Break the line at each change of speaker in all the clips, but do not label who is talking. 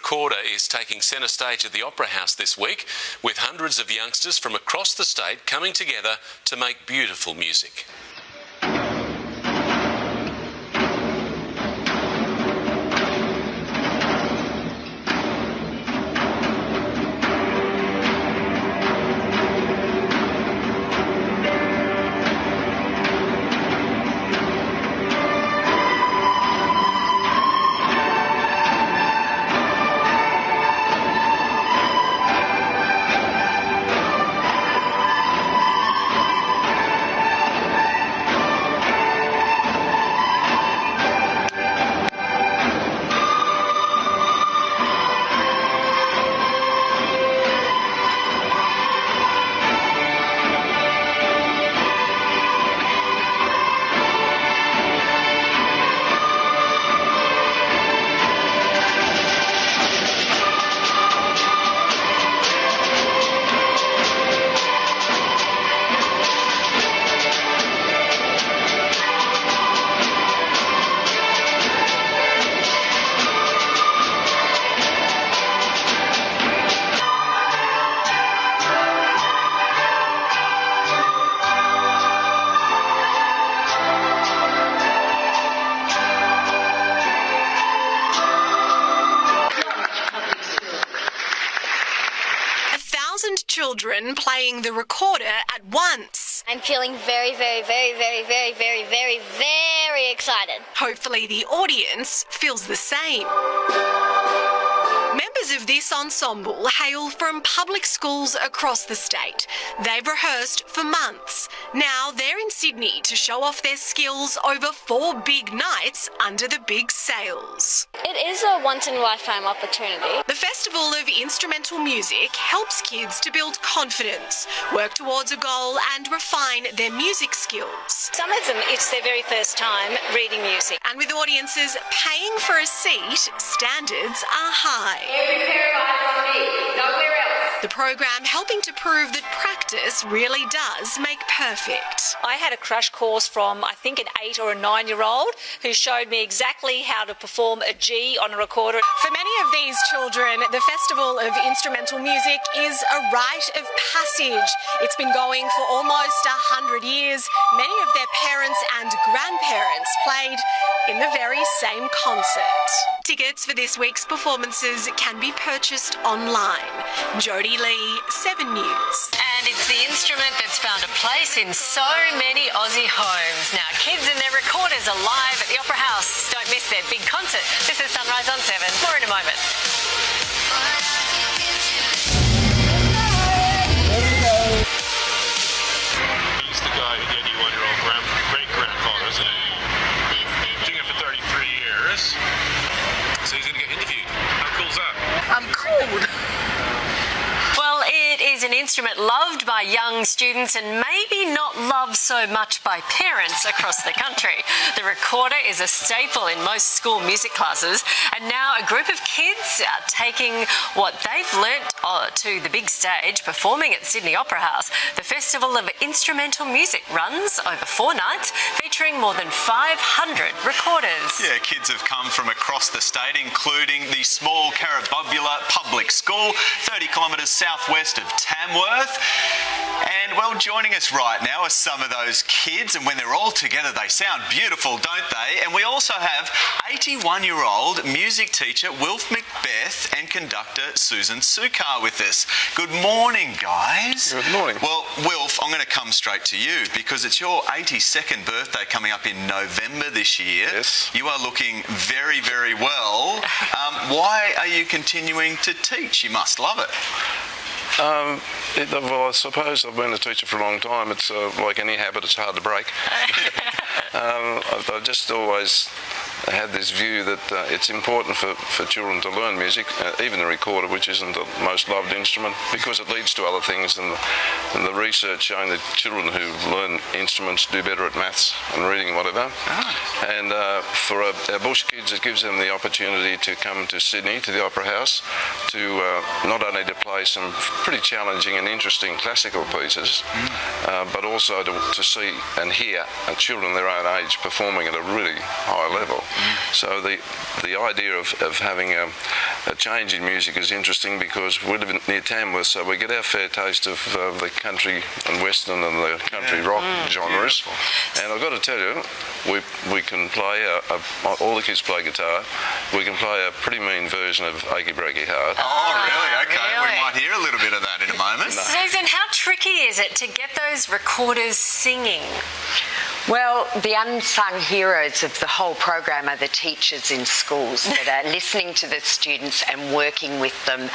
recorder is taking centre stage at the Opera House this week, with hundreds of youngsters from across the state coming together to make beautiful music.
Children playing the recorder at once.
I'm feeling very, very, very, very, very, very, very, very excited.
Hopefully the audience feels the same. Members of this ensemble hail from public schools across the state. They've rehearsed for months. Now they're in Sydney to show off their skills over 4 big nights under the big sails.
It is a once-in-a-lifetime opportunity.
The Festival of Instrumental Music helps kids to build confidence, work towards a goal and refine their music skills.
Some of them, it's their very first time reading music.
And with audiences paying for a seat, standards are high.
Every pair of eyes on me, nowhere else.
The program helping to prove that practice really does make perfect.
I had a crash course from, I think, an 8 or a 9-year-old who showed me exactly how to perform a G on a recorder.
For many of these children, the Festival of Instrumental Music is a rite of passage. It's been going for almost 100 years. Many of their parents and grandparents played in the very same concert. Tickets for this week's performances can be purchased online. Jodie Lee, 7 News.
And it's the instrument that's found a place in so many Aussie homes. Now, kids and their recorders are live at the Opera House. Don't miss their big concert. This is Sunrise on 7. More in a moment.
He's the guy who the 81-year-old great-grandfather, isn't he? Doing it for 33 years. So he's going to get interviewed. How cool's that?
I'm cool. Well, it is an instrument loved by young students and maybe not loved so much by parents across the country. The recorder is a staple in most school music classes, and now a group of kids are taking what they've learnt to the big stage, performing at Sydney Opera House. The Festival of Instrumental Music runs over 4 nights, featuring more than 500 recorders.
Yeah, kids have come from across the state, including the small Carabubula Public School, 30 kilometres southwest of Tamworth. And, well, joining us right now are some of those kids, and when they're all together, they sound beautiful, don't they? And we also have 81-year-old music teacher Wilf Macbeth and conductor Susan Sukar with us. Good morning, guys.
Good morning.
Well, Wilf, I'm going to come straight to you because it's your 82nd birthday coming up in November this year.
Yes.
You are looking very, very well. Why are you continuing to teach? You must love it.
Well, I suppose I've been a teacher for a long time. It's like any habit, it's hard to break. I've just always had this view that it's important for children to learn music, even the recorder, which isn't the most loved instrument, because it leads to other things, and the research showing that children who learn instruments do better at maths and reading, whatever. And for our bush kids, it gives them the opportunity to come to Sydney, to the Opera House, to not only to play some pretty challenging and interesting classical pieces, but also to see and hear children their own age performing at a really high level. So the idea of having a change in music is interesting because we live near Tamworth, so we get our fair taste of the country and western and the country rock genres.
Beautiful.
And I've got to tell you, we can play all the kids play guitar. We can play a pretty mean version of Achy Breaky Heart.
Oh, really? Okay,
really?
we might hear a little bit of that in a moment.
Susan, how tricky is it to get those recorders singing?
Well, the unsung heroes of the whole program are the teachers in schools that are listening to the students and working with them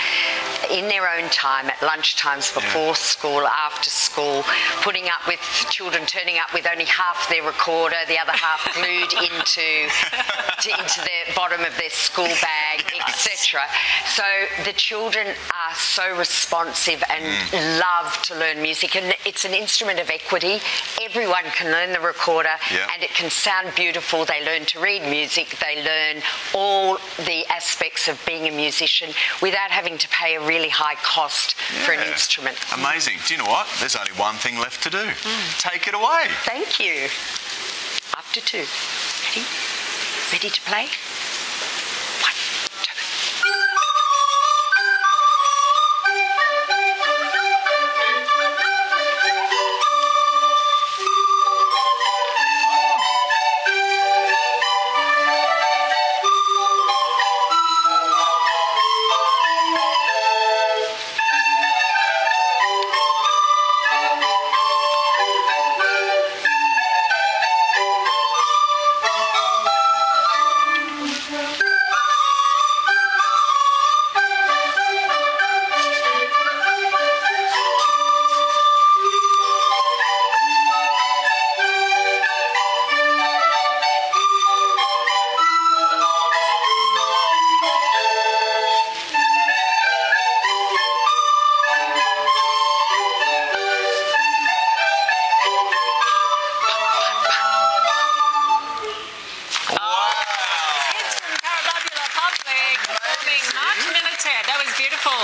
in their own time, at lunchtimes, before school, after school, putting up with children turning up with only half their recorder, the other half glued into the bottom of their school bag, etc. So the children are so responsive and love to learn music, and it's an instrument of equity. Everyone can learn the recorder and it can sound beautiful. They learn to read music, they learn all the aspects of being a musician without having to pay a really high cost for an instrument.
Amazing. Do you know what? There's only one thing left to do. Take it away.
Thank you. Up to 2. Ready? Ready to play? 1, 2.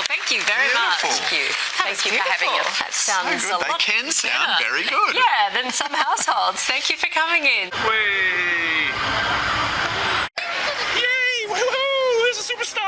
Thank you very much.
Thank you. Thank you for having us.
That sounds
So good.
a
They
lot
can sound
better.
very good.
Yeah, than some households. Thank you for coming in.
Yay! Woohoo! There's a superstar!